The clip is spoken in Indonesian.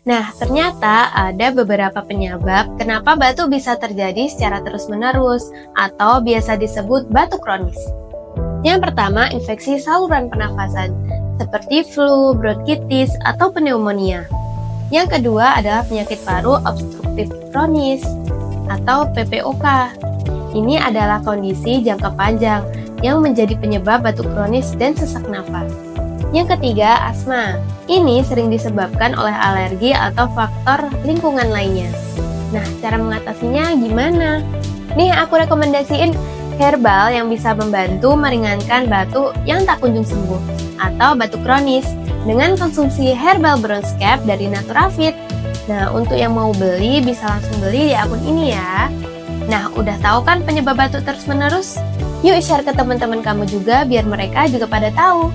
Nah, ternyata ada beberapa penyebab kenapa batuk bisa terjadi secara terus-menerus atau biasa disebut batuk kronis. Yang pertama, infeksi saluran pernafasan seperti flu, bronkitis, atau pneumonia. Yang kedua adalah penyakit paru obstruktif kronis atau PPOK. Ini adalah kondisi jangka panjang yang menjadi penyebab batuk kronis dan sesak nafas. Yang ketiga, asma. Ini sering disebabkan oleh alergi atau faktor lingkungan lainnya. Nah, cara mengatasinya gimana? Nih, aku rekomendasiin herbal yang bisa membantu meringankan batuk yang tak kunjung sembuh atau batuk kronis dengan konsumsi herbal bronze cap dari Naturafit. Nah, untuk yang mau beli bisa langsung beli di akun ini ya. Nah, udah tahu kan penyebab batuk terus-menerus? Yuk share ke teman-teman kamu juga biar mereka juga pada tahu.